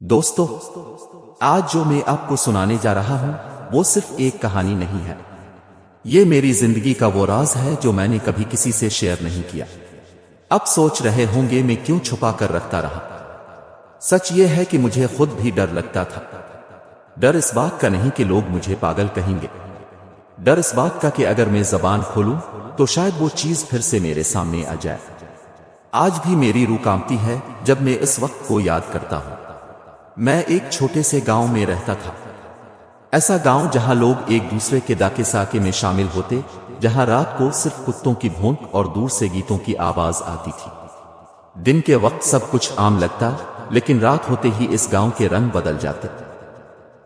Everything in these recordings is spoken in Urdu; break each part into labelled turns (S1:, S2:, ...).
S1: دوستو، آج جو میں آپ کو سنانے جا رہا ہوں وہ صرف ایک کہانی نہیں ہے۔ یہ میری زندگی کا وہ راز ہے جو میں نے کبھی کسی سے شیئر نہیں کیا۔ اب سوچ رہے ہوں گے میں کیوں چھپا کر رکھتا رہا۔ سچ یہ ہے کہ مجھے خود بھی ڈر لگتا تھا۔ ڈر اس بات کا نہیں کہ لوگ مجھے پاگل کہیں گے، ڈر اس بات کا کہ اگر میں زبان کھولوں تو شاید وہ چیز پھر سے میرے سامنے آ جائے۔ آج بھی میری روح کانپتی ہے جب میں اس وقت کو یاد کرتا ہوں۔ میں ایک چھوٹے سے گاؤں میں رہتا تھا، ایسا گاؤں جہاں لوگ ایک دوسرے کے ڈاکے ساکے میں شامل ہوتے، جہاں رات کو صرف کتوں کی بھونک اور دور سے گیتوں کی آواز آتی تھی۔ دن کے وقت سب کچھ عام لگتا، لیکن رات ہوتے ہی اس گاؤں کے رنگ بدل جاتے۔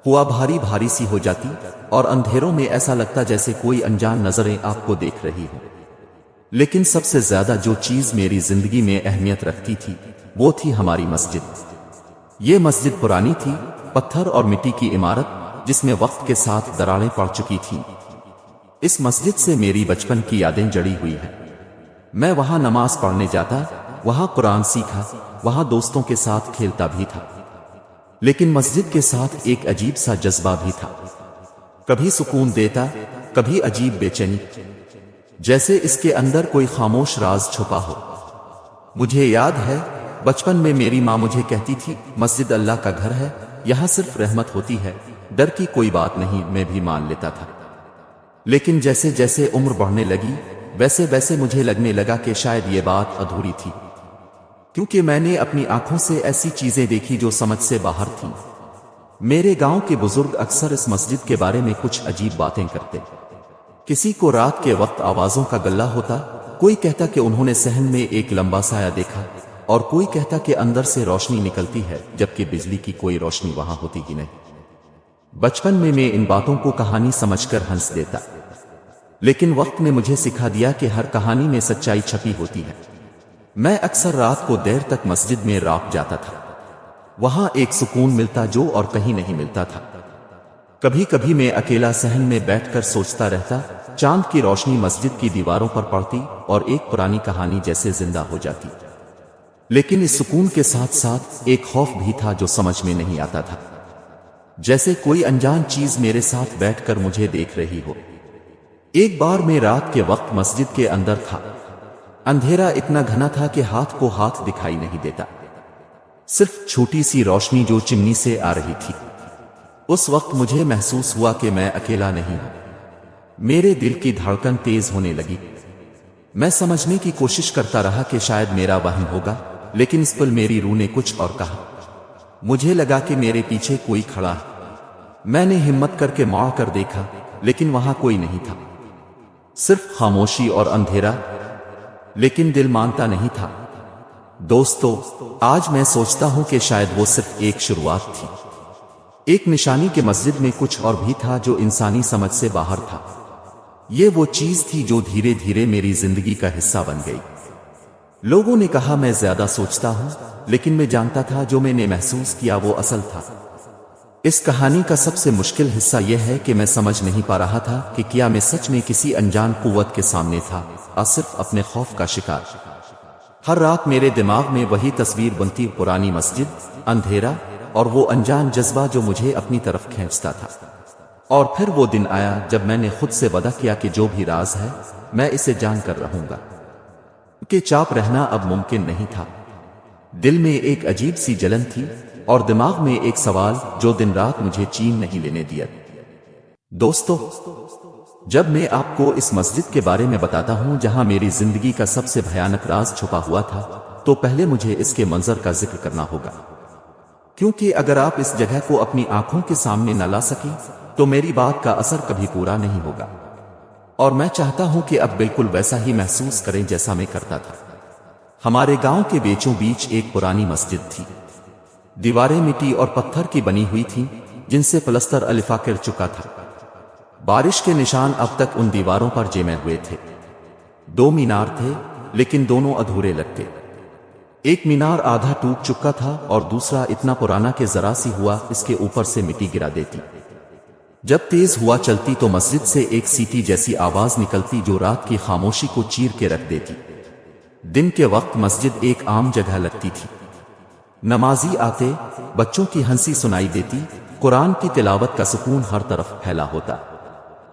S1: ہوا بھاری بھاری سی ہو جاتی اور اندھیروں میں ایسا لگتا جیسے کوئی انجان نظریں آپ کو دیکھ رہی ہوں۔ لیکن سب سے زیادہ جو چیز میری زندگی میں اہمیت رکھتی تھی وہ تھی ہماری مسجد۔ یہ مسجد پرانی تھی، پتھر اور مٹی کی عمارت جس میں وقت کے ساتھ دراڑیں پڑ چکی تھیں۔ اس مسجد سے میری بچپن کی یادیں جڑی ہوئی ہیں۔ میں وہاں نماز پڑھنے جاتا، وہاں قرآن سیکھا، وہاں دوستوں کے ساتھ کھیلتا بھی تھا۔ لیکن مسجد کے ساتھ ایک عجیب سا جذبہ بھی تھا، کبھی سکون دیتا، کبھی عجیب بے چینی، جیسے اس کے اندر کوئی خاموش راز چھپا ہو۔ مجھے یاد ہے بچپن میں میری ماں مجھے کہتی تھی، مسجد اللہ کا گھر ہے، یہاں صرف رحمت ہوتی ہے، ڈر کی کوئی بات نہیں۔ میں بھی مان لیتا تھا، لیکن جیسے جیسے عمر بڑھنے لگی ویسے ویسے مجھے لگنے لگا کہ شاید یہ بات ادھوری تھی، کیونکہ میں نے اپنی آنکھوں سے ایسی چیزیں دیکھی جو سمجھ سے باہر تھیں۔ میرے گاؤں کے بزرگ اکثر اس مسجد کے بارے میں کچھ عجیب باتیں کرتے۔ کسی کو رات کے وقت آوازوں کا گلہ ہوتا، کوئی کہتا کہ انہوں نے صحن میں ایک لمبا سایہ دیکھا، اور کوئی کہتا کہ اندر سے روشنی نکلتی ہے، جبکہ بجلی کی کوئی روشنی وہاں ہوتی ہی نہیں۔ بچپن میں ان باتوں کو کہانی سمجھ کر ہنس دیتا، لیکن وقت نے مجھے سکھا دیا کہ ہر کہانی میں سچائی چھپی ہوتی ہے۔ میں اکثر رات کو دیر تک مسجد میں رات جاتا تھا، وہاں ایک سکون ملتا جو اور کہیں نہیں ملتا تھا۔ کبھی کبھی میں اکیلا صحن میں بیٹھ کر سوچتا رہتا، چاند کی روشنی مسجد کی دیواروں پر پڑتی اور ایک پرانی کہانی جیسے زندہ ہو جاتی۔ لیکن اس سکون کے ساتھ ساتھ ایک خوف بھی تھا جو سمجھ میں نہیں آتا تھا، جیسے کوئی انجان چیز میرے ساتھ بیٹھ کر مجھے دیکھ رہی ہو۔ ایک بار میں رات کے وقت مسجد کے اندر تھا، اندھیرا اتنا گھنا تھا کہ ہاتھ کو ہاتھ دکھائی نہیں دیتا، صرف چھوٹی سی روشنی جو چمنی سے آ رہی تھی۔ اس وقت مجھے محسوس ہوا کہ میں اکیلا نہیں ہوں۔ میرے دل کی دھڑکن تیز ہونے لگی۔ میں سمجھنے کی کوشش کرتا رہا کہ شاید میرا وہم ہوگا، لیکن اس پل میری روح نے کچھ اور کہا۔ مجھے لگا کہ میرے پیچھے کوئی کھڑا ہے۔ میں نے ہمت کر کے موڑ کر دیکھا، لیکن وہاں کوئی نہیں تھا، صرف خاموشی اور اندھیرا، لیکن دل مانتا نہیں تھا۔ دوستو، آج میں سوچتا ہوں کہ شاید وہ صرف ایک شروعات تھی، ایک نشانی کہ مسجد میں کچھ اور بھی تھا جو انسانی سمجھ سے باہر تھا۔ یہ وہ چیز تھی جو دھیرے دھیرے میری زندگی کا حصہ بن گئی۔ لوگوں نے کہا میں زیادہ سوچتا ہوں، لیکن میں جانتا تھا جو میں نے محسوس کیا وہ اصل تھا۔ اس کہانی کا سب سے مشکل حصہ یہ ہے کہ میں سمجھ نہیں پا رہا تھا کہ کیا میں سچ میں کسی انجان قوت کے سامنے تھا یا صرف اپنے خوف کا شکار۔ ہر رات میرے دماغ میں وہی تصویر بنتی، پرانی مسجد، اندھیرا اور وہ انجان جذبہ جو مجھے اپنی طرف کھینچتا تھا۔ اور پھر وہ دن آیا جب میں نے خود سے وعدہ کیا کہ جو بھی راز ہے میں اسے جان کر رہوں گا، کہ چاپ رہنا اب ممکن نہیں تھا۔ دل میں ایک عجیب سی جلن تھی اور دماغ میں ایک سوال جو دن رات مجھے چین نہیں لینے دیا۔ دوستو، جب میں آپ کو اس مسجد کے بارے میں بتاتا ہوں جہاں میری زندگی کا سب سے بھیانک راز چھپا ہوا تھا، تو پہلے مجھے اس کے منظر کا ذکر کرنا ہوگا، کیونکہ اگر آپ اس جگہ کو اپنی آنکھوں کے سامنے نہ لا سکیں تو میری بات کا اثر کبھی پورا نہیں ہوگا۔ اور میں چاہتا ہوں کہ اب بالکل ویسا ہی محسوس کریں جیسا میں کرتا تھا۔ ہمارے گاؤں کے بیچوں بیچ ایک پرانی مسجد تھی۔ دیواریں مٹی اور پتھر کی بنی ہوئی تھیں جن سے پلستر الفا کر چکا تھا۔ بارش کے نشان اب تک ان دیواروں پر جمے ہوئے تھے۔ دو مینار تھے، لیکن دونوں ادھورے لگتے۔ ایک مینار آدھا ٹوٹ چکا تھا اور دوسرا اتنا پرانا کہ ذرا سی ہوا اس کے اوپر سے مٹی گرا دیتی۔ جب تیز ہوا چلتی تو مسجد سے ایک سیٹی جیسی آواز نکلتی جو رات کی خاموشی کو چیر کے رکھ دیتی۔ دن کے وقت مسجد ایک عام جگہ لگتی تھی، نمازی آتے، بچوں کی ہنسی سنائی دیتی، قرآن کی تلاوت کا سکون ہر طرف پھیلا ہوتا۔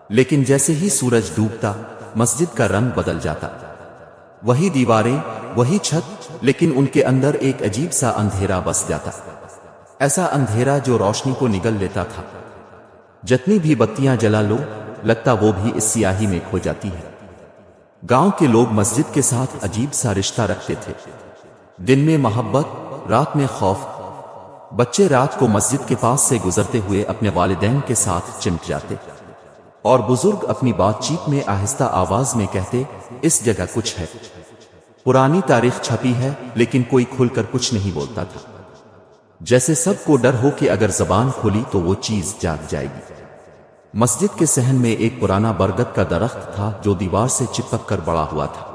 S1: لیکن جیسے ہی سورج ڈوبتا، مسجد کا رنگ بدل جاتا۔ وہی دیواریں، وہی چھت، لیکن ان کے اندر ایک عجیب سا اندھیرا بس جاتا، ایسا اندھیرا جو روشنی کو نگل لیتا تھا۔ جتنی بھی بتیاں جلا لو، لگتا وہ بھی اس سیاہی میں کھو جاتی ہے۔ گاؤں کے لوگ مسجد کے ساتھ عجیب سا رشتہ رکھتے تھے، دن میں محبت، رات میں خوف۔ بچے رات کو مسجد کے پاس سے گزرتے ہوئے اپنے والدین کے ساتھ چمٹ جاتے، اور بزرگ اپنی بات چیت میں آہستہ آواز میں کہتے، اس جگہ کچھ ہے۔ پرانی تاریخ چھپی ہے، لیکن کوئی کھل کر کچھ نہیں بولتا تھا، جیسے سب کو ڈر ہو کہ اگر زبان کھلی تو وہ چیز جاگ جائے گی۔ مسجد کے صحن میں ایک پرانا برگد کا درخت تھا جو دیوار سے چپک کر بڑا ہوا تھا۔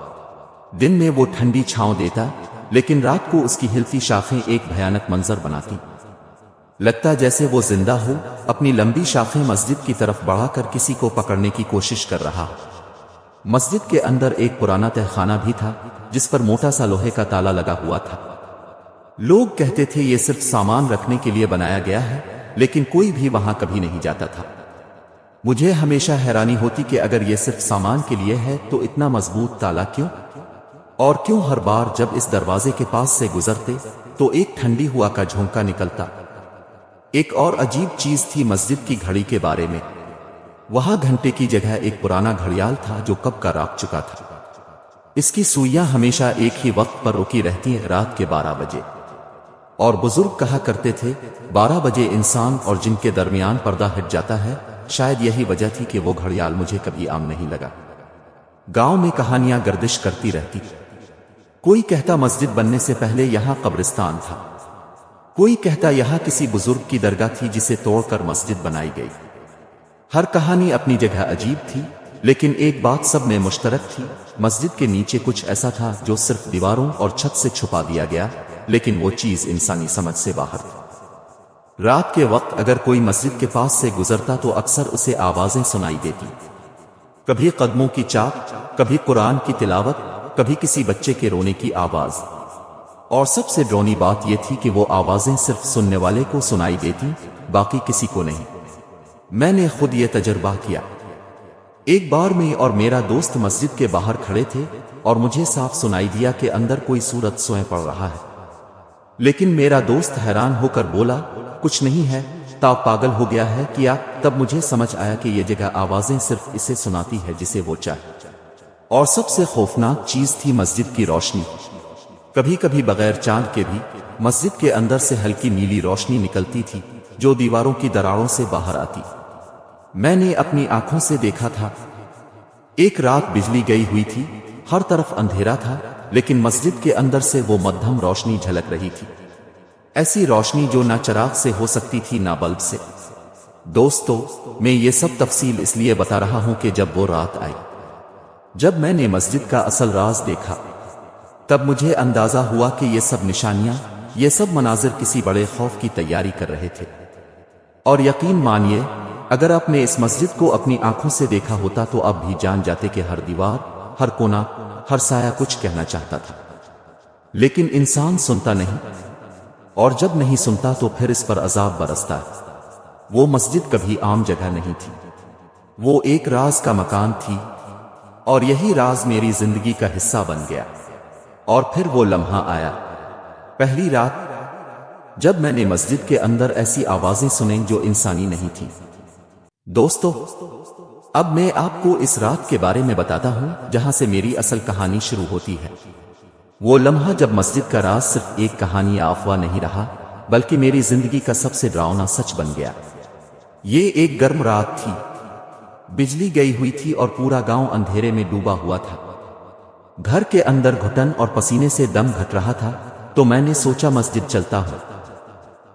S1: دن میں وہ ٹھنڈی چھاؤں دیتا، لیکن رات کو اس کی ہلتی شاخیں ایک بھیانک منظر بناتی۔ لگتا جیسے وہ زندہ ہو، اپنی لمبی شاخیں مسجد کی طرف بڑھا کر کسی کو پکڑنے کی کوشش کر رہا۔ مسجد کے اندر ایک پرانا تہخانہ بھی تھا، جس پر موٹا سا لوہے کا تالا لگا ہوا تھا۔ لوگ کہتے تھے یہ صرف سامان رکھنے کے لیے بنایا گیا ہے، لیکن کوئی بھی وہاں کبھی نہیں جاتا تھا۔ مجھے ہمیشہ حیرانی ہوتی کہ اگر یہ صرف سامان کے لیے ہے تو اتنا مضبوط تالا کیوں؟ اور کیوں ہر بار جب اس دروازے کے پاس سے گزرتے تو ایک ٹھنڈی ہوا کا جھونکا نکلتا؟ ایک اور عجیب چیز تھی مسجد کی گھڑی کے بارے میں۔ وہاں گھنٹے کی جگہ ایک پرانا گھڑیال تھا جو کب کا راک چکا تھا۔ اس کی سوئیاں ہمیشہ ایک ہی وقت پر رکی رہتی ہیں، رات کے 12 بجے۔ اور بزرگ کہا کرتے تھے 12 بجے انسان اور جن کے درمیان پردہ ہٹ جاتا ہے۔ شاید یہی وجہ تھی کہ وہ گھڑیال مجھے کبھی عام نہیں لگا۔ گاؤں میں کہانیاں گردش کرتی رہتی۔ کوئی کہتا مسجد بننے سے پہلے یہاں قبرستان تھا، کوئی کہتا یہاں کسی بزرگ کی درگاہ تھی جسے توڑ کر مسجد بنائی گئی۔ ہر کہانی اپنی جگہ عجیب تھی، لیکن ایک بات سب میں مشترک تھی، مسجد کے نیچے کچھ ایسا تھا جو صرف دیواروں اور چھت سے چھپا دیا گیا، لیکن وہ چیز انسانی سمجھ سے باہر تھی۔ رات کے وقت اگر کوئی مسجد کے پاس سے گزرتا تو اکثر اسے آوازیں سنائی دیتی، کبھی قدموں کی چاپ، کبھی قرآن کی تلاوت، کبھی کسی بچے کے رونے کی آواز۔ اور سب سے ڈراؤنی بات یہ تھی کہ وہ آوازیں صرف سننے والے کو سنائی دیتی، باقی کسی کو نہیں۔ میں نے خود یہ تجربہ کیا۔ ایک بار میں اور میرا دوست مسجد کے باہر کھڑے تھے اور مجھے صاف سنائی دیا کہ اندر کوئی سورت سوئیں پڑھ رہا ہے، لیکن میرا دوست حیران ہو کر بولا کچھ نہیں ہے، تاب پاگل ہو گیا ہے کیا؟ تب مجھے سمجھ آیا کہ یہ جگہ آوازیں صرف اسے سناتی ہے جسے وہ چاہے۔ اور سب سے خوفناک چیز تھی مسجد کی روشنی۔ کبھی کبھی بغیر چاند کے بھی مسجد کے اندر سے ہلکی نیلی روشنی نکلتی تھی جو دیواروں کی دراڑوں سے باہر آتی۔ میں نے اپنی آنکھوں سے دیکھا تھا۔ ایک رات بجلی گئی ہوئی تھی، ہر طرف اندھیرا تھا، لیکن مسجد کے اندر سے وہ مدھم روشنی جھلک رہی تھی، ایسی روشنی جو نہ چراغ سے ہو سکتی تھی نہ بلب سے۔ دوستو، میں یہ سب تفصیل اس لیے بتا رہا ہوں کہ جب وہ رات آئی، جب میں نے مسجد کا اصل راز دیکھا، تب مجھے اندازہ ہوا کہ یہ سب نشانیاں، یہ سب مناظر کسی بڑے خوف کی تیاری کر رہے تھے۔ اور یقین مانیے، اگر آپ نے اس مسجد کو اپنی آنکھوں سے دیکھا ہوتا تو اب بھی جان جاتے کہ ہر دیوار، ہر کونا، ہر سایہ کچھ کہنا چاہتا تھا، لیکن انسان سنتا نہیں، اور جب نہیں سنتا تو پھر اس پر عذاب برستا ہے۔ وہ مسجد کبھی عام جگہ نہیں تھی، وہ ایک راز کا مکان تھی، اور یہی راز میری زندگی کا حصہ بن گیا۔ اور پھر وہ لمحہ آیا، پہلی رات جب میں نے مسجد کے اندر ایسی آوازیں سنیں جو انسانی نہیں تھی۔ دوستو، اب میں آپ کو اس رات کے بارے میں بتاتا ہوں جہاں سے میری اصل کہانی شروع ہوتی ہے۔ وہ لمحہ جب مسجد کا راز صرف ایک کہانی یا افواہ نہیں رہا، بلکہ میری زندگی کا سب سے ڈراؤنا سچ بن گیا۔ یہ ایک گرم رات تھی، بجلی گئی ہوئی تھی اور پورا گاؤں اندھیرے میں ڈوبا ہوا تھا۔ گھر کے اندر گھٹن اور پسینے سے دم گھٹ رہا تھا، تو میں نے سوچا مسجد چلتا ہوں۔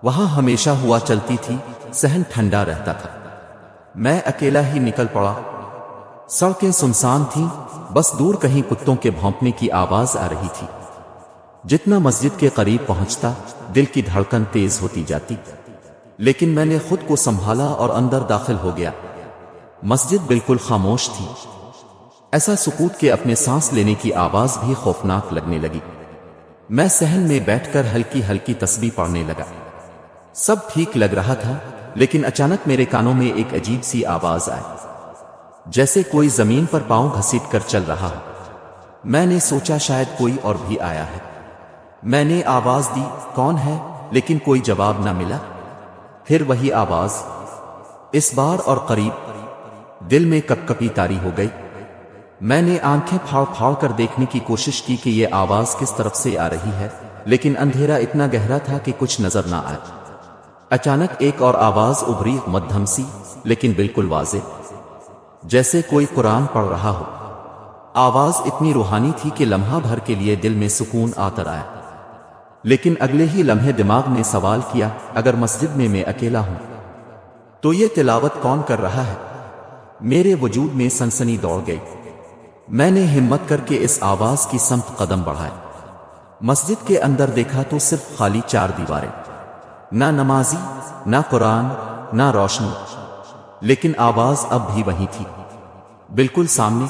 S1: وہاں ہمیشہ ہوا چلتی تھی، صحن ٹھنڈا رہتا تھا۔ میں اکیلا ہی نکل پڑا۔ سڑکیں سنسان تھیں، بس دور کہیں کتوں کے بھونکنے کی آواز آ رہی تھی۔ جتنا مسجد کے قریب پہنچتا، دل کی دھڑکن تیز ہوتی جاتی، لیکن میں نے خود کو سنبھالا اور اندر داخل ہو گیا۔ مسجد بالکل خاموش تھی، ایسا سکوت کہ اپنے سانس لینے کی آواز بھی خوفناک لگنے لگی۔ میں صحن میں بیٹھ کر ہلکی ہلکی تسبیح پڑھنے لگا۔ سب ٹھیک لگ رہا تھا، لیکن اچانک میرے کانوں میں ایک عجیب سی آواز آئی، جیسے کوئی زمین پر پاؤں گھسیٹ کر چل رہا ہو۔ میں نے سوچا شاید کوئی اور بھی آیا ہے۔ میں نے آواز دی، کون ہے؟ لیکن کوئی جواب نہ ملا۔ پھر وہی آواز، اس بار اور قریب۔ دل میں کپ کپی طاری ہو گئی۔ میں نے آنکھیں پھاڑ پھاڑ کر دیکھنے کی کوشش کی کہ یہ آواز کس طرف سے آ رہی ہے، لیکن اندھیرا اتنا گہرا تھا کہ کچھ نظر نہ آیا۔ اچانک ایک اور آواز ابھری، مدھم سی لیکن بالکل واضح، جیسے کوئی قرآن پڑھ رہا ہو۔ آواز اتنی روحانی تھی کہ لمحہ بھر کے لیے دل میں سکون آتا آیا، لیکن اگلے ہی لمحے دماغ نے سوال کیا، اگر مسجد میں اکیلا ہوں تو یہ تلاوت کون کر رہا ہے؟ میرے وجود میں سنسنی دوڑ گئی۔ میں نے ہمت کر کے اس آواز کی سمت قدم بڑھائے۔ مسجد کے اندر دیکھا تو صرف خالی 4 دیواریں، نہ نمازی، نہ قرآن، نہ روشنی، لیکن آواز اب بھی وہیں تھی، بالکل سامنے،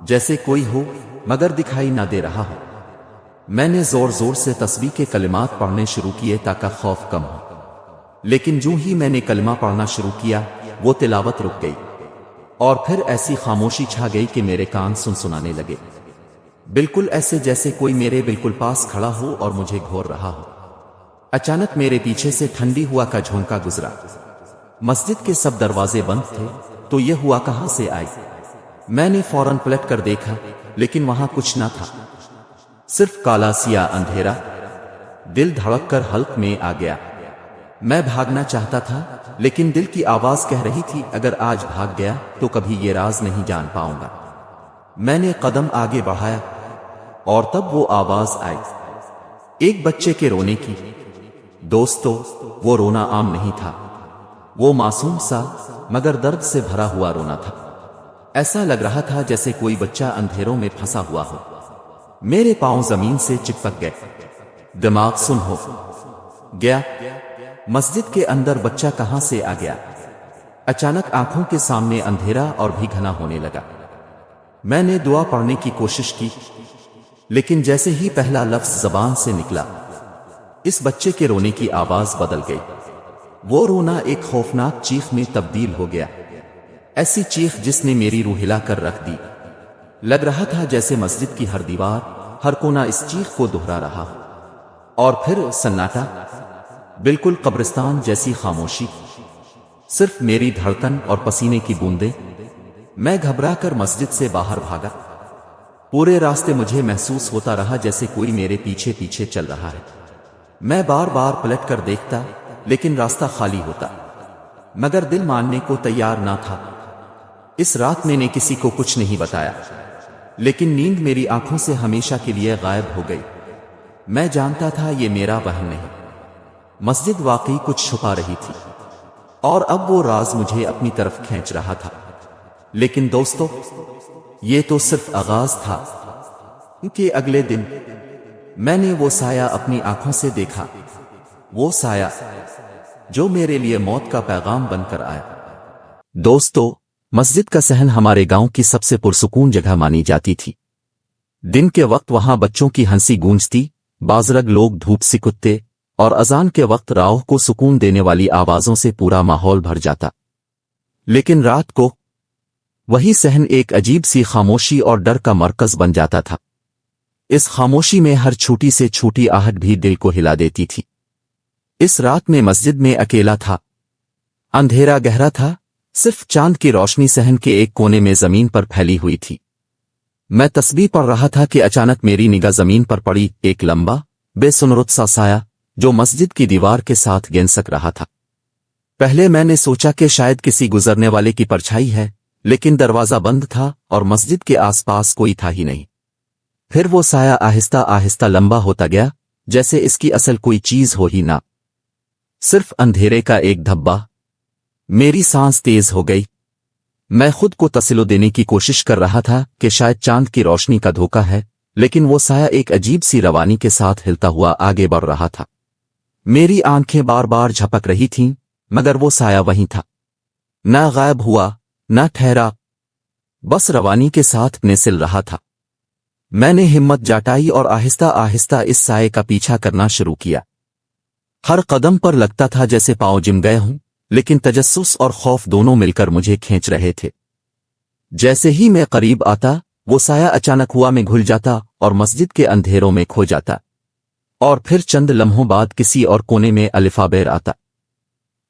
S1: جیسے کوئی ہو مگر دکھائی نہ دے رہا ہو۔ میں نے زور زور سے تسبیح کے کلمات پڑھنے شروع کیے تاکہ خوف کم ہو، لیکن جو ہی میں نے کلمہ پڑھنا شروع کیا وہ تلاوت رک گئی، اور پھر ایسی خاموشی چھا گئی کہ میرے کان سنسنانے لگے، بالکل ایسے جیسے کوئی میرے بالکل پاس کھڑا ہو اور مجھے گھور رہا ہو۔ اچانک میرے پیچھے سے ٹھنڈی ہوا کا جھونکا گزرا۔ مسجد کے سب دروازے بند تھے، تو یہ ہوا کہاں سے آئی؟ میں نے فوراً پلٹ کر دیکھا، لیکن وہاں کچھ نہ تھا، صرف کالا سیاہ اندھیرا۔ دل دھڑک کر حلق میں آ گیا۔ میں بھاگنا چاہتا تھا، لیکن دل کی آواز کہہ رہی تھی، اگر آج بھاگ گیا تو کبھی یہ راز نہیں جان پاؤں گا۔ میں نے قدم آگے بڑھایا، اور تب وہ آواز آئی، ایک بچے کے رونے کی۔ دوستو، وہ رونا عام نہیں تھا، وہ معصوم سا مگر درد سے بھرا ہوا رونا تھا۔ ایسا لگ رہا تھا جیسے کوئی بچہ اندھیروں میں پھنسا ہوا ہو۔ میرے پاؤں زمین سے چپک گئے، دماغ سن ہو گیا۔ مسجد کے اندر بچہ کہاں سے آ گیا؟ اچانک آنکھوں کے سامنے اندھیرا اور بھی گھنا ہونے لگا۔ میں نے دعا پڑھنے کی کوشش کی، لیکن جیسے ہی پہلا لفظ زبان سے نکلا، اس بچے کے رونے کی آواز بدل گئی۔ وہ رونا ایک خوفناک چیخ میں تبدیل ہو گیا، ایسی چیخ جس نے میری روح ہلا کر رکھ دی۔ لگ رہا تھا جیسے مسجد کی ہر دیوار، ہر کونا اس چیخ کو دہرا رہا ہو۔ اور پھر سناٹا، بالکل قبرستان جیسی خاموشی، صرف میری دھڑکن اور پسینے کی بوندیں۔ میں گھبرا کر مسجد سے باہر بھاگا۔ پورے راستے مجھے محسوس ہوتا رہا جیسے کوئی میرے پیچھے پیچھے چل رہا ہے۔ میں بار بار پلٹ کر دیکھتا، لیکن راستہ خالی ہوتا، مگر دل ماننے کو تیار نہ تھا۔ اس رات میں نے کسی کو کچھ نہیں بتایا، لیکن نیند میری آنکھوں سے ہمیشہ کے لیے غائب ہو گئی۔ میں جانتا تھا یہ میرا وہم نہیں، مسجد واقعی کچھ چھپا رہی تھی، اور اب وہ راز مجھے اپنی طرف کھینچ رہا تھا۔ لیکن دوستو، یہ تو صرف آغاز تھا، کیونکہ اگلے دن میں نے وہ سایہ اپنی آنکھوں سے دیکھا، وہ سایہ جو میرے لیے موت کا پیغام بن کر آیا۔ دوستو، مسجد کا صحن ہمارے گاؤں کی سب سے پرسکون جگہ مانی جاتی تھی۔ دن کے وقت وہاں بچوں کی ہنسی گونجتی، بازرگ لوگ دھوپ سکتے، اور اذان کے وقت راہ کو سکون دینے والی آوازوں سے پورا ماحول بھر جاتا۔ لیکن رات کو وہی صحن ایک عجیب سی خاموشی اور ڈر کا مرکز بن جاتا تھا۔ اس خاموشی میں ہر چھوٹی سے چھوٹی آہٹ بھی دل کو ہلا دیتی تھی۔ اس رات میں مسجد میں اکیلا تھا، اندھیرا گہرا تھا، صرف چاند کی روشنی صحن کے ایک کونے میں زمین پر پھیلی ہوئی تھی۔ میں تسبیح پڑھ رہا تھا کہ اچانک میری نگاہ زمین پر پڑی، ایک لمبا بے سنرت سا سایہ جو مسجد کی دیوار کے ساتھ گھسک رہا تھا۔ پہلے میں نے سوچا کہ شاید کسی گزرنے والے کی پرچھائی ہے، لیکن دروازہ بند تھا اور مسجد کے آس پاس کوئی تھا ہی نہیں۔ پھر وہ سایہ آہستہ آہستہ لمبا ہوتا گیا، جیسے اس کی اصل کوئی چیز ہو ہی نہ، صرف اندھیرے کا ایک دھبا۔ میری سانس تیز ہو گئی۔ میں خود کو تسلی دینے کی کوشش کر رہا تھا کہ شاید چاند کی روشنی کا دھوکہ ہے، لیکن وہ سایہ ایک عجیب سی روانی کے ساتھ ہلتا ہوا آگے بڑھ رہا تھا۔ میری آنکھیں بار بار جھپک رہی تھیں، مگر وہ سایہ وہیں تھا، نہ غائب ہوا نہ ٹھہرا، بس روانی کے ساتھ نسل رہا تھا۔ میں نے ہمت جاٹائی اور آہستہ آہستہ اس سائے کا پیچھا کرنا شروع کیا۔ ہر قدم پر لگتا تھا جیسے پاؤں جم گئے ہوں، لیکن تجسس اور خوف دونوں مل کر مجھے کھینچ رہے تھے۔ جیسے ہی میں قریب آتا، وہ سایہ اچانک ہوا میں گھل جاتا اور مسجد کے اندھیروں میں کھو جاتا، اور پھر چند لمحوں بعد کسی اور کونے میں الفابیر آتا۔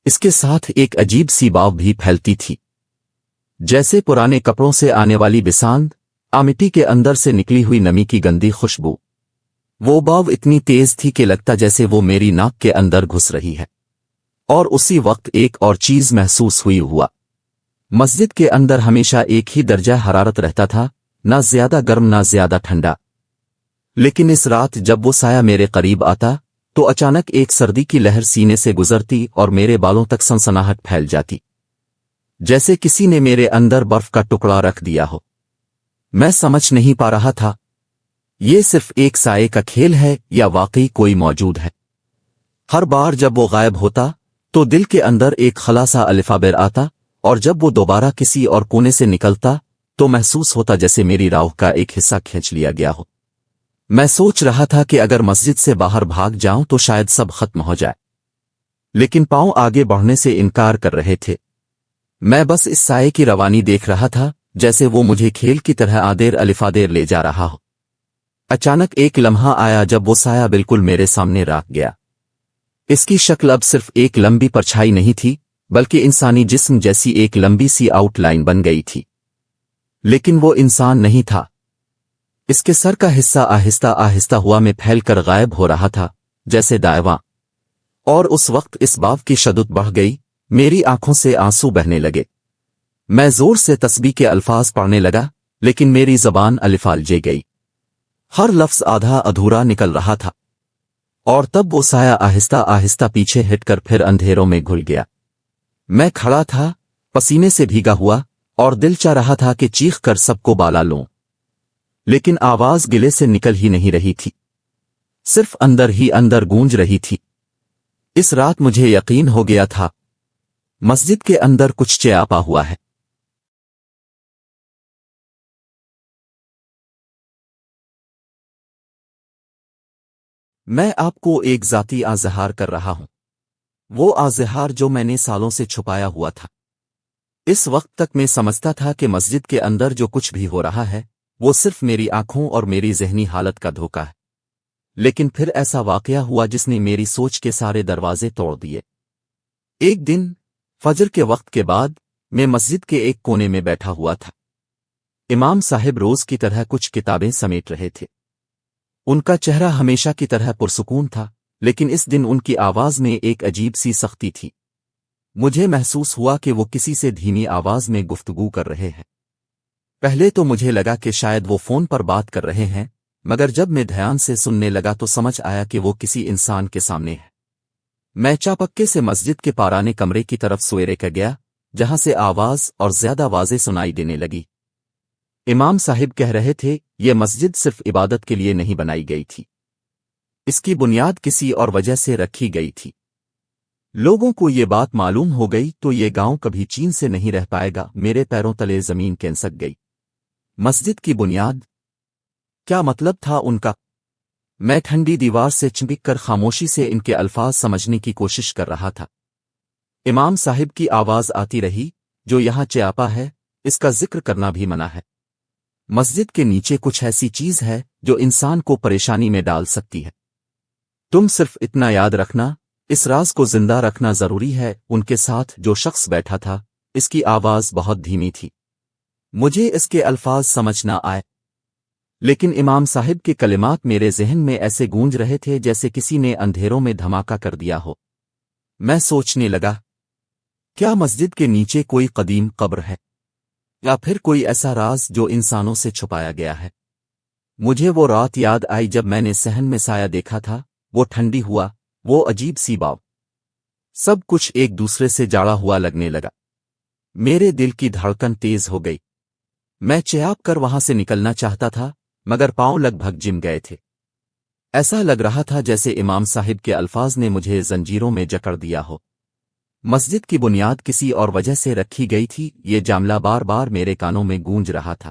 S1: اس کے ساتھ ایک عجیب سی باو بھی پھیلتی تھی، جیسے پرانے کپڑوں سے آنے والی بساند، مٹی کے اندر سے نکلی ہوئی نمی کی گندی خوشبو۔ وہ باو اتنی تیز تھی کہ لگتا جیسے وہ میری ناک کے اندر گھس رہی ہے۔ اور اسی وقت ایک اور چیز محسوس ہوا۔ مسجد کے اندر ہمیشہ ایک ہی درجہ حرارت رہتا تھا، نہ زیادہ گرم نہ زیادہ ٹھنڈا، لیکن اس رات جب وہ سایہ میرے قریب آتا تو اچانک ایک سردی کی لہر سینے سے گزرتی اور میرے بالوں تک سنسناہٹ پھیل جاتی، جیسے کسی نے میرے اندر برف کا ٹکڑا رکھ دیا ہو۔ میں سمجھ نہیں پا رہا تھا، یہ صرف ایک سائے کا کھیل ہے یا واقعی کوئی موجود ہے۔ ہر بار جب وہ غائب ہوتا تو دل کے اندر ایک خلاصہ الفابیر آتا، اور جب وہ دوبارہ کسی اور کونے سے نکلتا تو محسوس ہوتا جیسے میری راہ کا ایک حصہ کھینچ لیا گیا ہو۔ میں سوچ رہا تھا کہ اگر مسجد سے باہر بھاگ جاؤں تو شاید سب ختم ہو جائے، لیکن پاؤں آگے بڑھنے سے انکار کر رہے تھے۔ میں بس اس سائے کی روانی دیکھ رہا تھا، جیسے وہ مجھے کھیل کی طرح آدیر الفادیر لے جا رہا ہو۔ اچانک ایک لمحہ آیا جب وہ سایہ بالکل میرے سامنے راک گیا۔ اس کی شکل اب صرف ایک لمبی پرچھائی نہیں تھی، بلکہ انسانی جسم جیسی ایک لمبی سی آؤٹ لائن بن گئی تھی۔ لیکن وہ انسان نہیں تھا، اس کے سر کا حصہ آہستہ آہستہ ہوا میں پھیل کر غائب ہو رہا تھا، جیسے دائیواں۔ اور اس وقت اس باو کی شدت بڑھ گئی، میری آنکھوں سے آنسو بہنے لگے۔ میں زور سے تسبیح کے الفاظ پڑھنے لگا، لیکن میری زبان الفالجے گئی، ہر لفظ آدھا ادھورا نکل رہا تھا۔ اور تب وہ سایہ آہستہ آہستہ پیچھے ہٹ کر پھر اندھیروں میں گھل گیا۔ میں کھڑا تھا، پسینے سے بھیگا ہوا، اور دل چاہ رہا تھا کہ چیخ کر سب کو بالا لوں، لیکن آواز گلے سے نکل ہی نہیں رہی تھی، صرف اندر ہی اندر گونج رہی تھی۔ اس رات مجھے یقین ہو گیا تھا، مسجد کے اندر کچھ چیاپا ہوا ہے۔ میں آپ کو ایک ذاتی اظہار کر رہا ہوں، وہ اظہار جو میں نے سالوں سے چھپایا ہوا تھا۔ اس وقت تک میں سمجھتا تھا کہ مسجد کے اندر جو کچھ بھی ہو رہا ہے وہ صرف میری آنکھوں اور میری ذہنی حالت کا دھوکہ ہے، لیکن پھر ایسا واقعہ ہوا جس نے میری سوچ کے سارے دروازے توڑ دیے۔ ایک دن فجر کے وقت کے بعد میں مسجد کے ایک کونے میں بیٹھا ہوا تھا۔ امام صاحب روز کی طرح کچھ کتابیں سمیٹ رہے تھے۔ ان کا چہرہ ہمیشہ کی طرح پرسکون تھا، لیکن اس دن ان کی آواز میں ایک عجیب سی سختی تھی۔ مجھے محسوس ہوا کہ وہ کسی سے دھیمی آواز میں گفتگو کر رہے ہیں۔ پہلے تو مجھے لگا کہ شاید وہ فون پر بات کر رہے ہیں، مگر جب میں دھیان سے سننے لگا تو سمجھ آیا کہ وہ کسی انسان کے سامنے ہے۔ میں چاپکے سے مسجد کے پارانے کمرے کی طرف سویرے کا گیا، جہاں سے آواز اور زیادہ واضح سنائی دینے لگی۔ امام صاحب کہہ رہے تھے، یہ مسجد صرف عبادت کے لیے نہیں بنائی گئی تھی، اس کی بنیاد کسی اور وجہ سے رکھی گئی تھی۔ لوگوں کو یہ بات معلوم ہو گئی تو یہ گاؤں کبھی چین سے نہیں رہ پائے گا۔ میرے پیروں تلے زمین کھسک گئی۔ مسجد کی بنیاد، کیا مطلب تھا ان کا؟ میں ٹھنڈی دیوار سے چمک کر خاموشی سے ان کے الفاظ سمجھنے کی کوشش کر رہا تھا۔ امام صاحب کی آواز آتی رہی، جو یہاں چیاپا ہے، اس کا ذکر کرنا بھی منع ہے۔ مسجد کے نیچے کچھ ایسی چیز ہے جو انسان کو پریشانی میں ڈال سکتی ہے۔ تم صرف اتنا یاد رکھنا، اس راز کو زندہ رکھنا ضروری ہے۔ ان کے ساتھ جو شخص بیٹھا تھا، اس کی آواز بہت دھیمی تھی، مجھے اس کے الفاظ سمجھ نہ آئے، لیکن امام صاحب کے کلمات میرے ذہن میں ایسے گونج رہے تھے جیسے کسی نے اندھیروں میں دھماکہ کر دیا ہو۔ میں سوچنے لگا، کیا مسجد کے نیچے کوئی قدیم قبر ہے، یا پھر کوئی ایسا راز جو انسانوں سے چھپایا گیا ہے؟ مجھے وہ رات یاد آئی جب میں نے صحن میں سایہ دیکھا تھا، وہ ٹھنڈی ہوا، وہ عجیب سی باو، سب کچھ ایک دوسرے سے جاڑا ہوا لگنے لگا۔ میرے دل کی دھڑکن تیز ہو گئی، میں چیاپ کر وہاں سے نکلنا چاہتا تھا، مگر پاؤں لگ بھگ جم گئے تھے۔ ایسا لگ رہا تھا جیسے امام صاحب کے الفاظ نے مجھے زنجیروں میں جکڑ دیا ہو۔ مسجد کی بنیاد کسی اور وجہ سے رکھی گئی تھی، یہ جملہ بار بار میرے کانوں میں گونج رہا تھا۔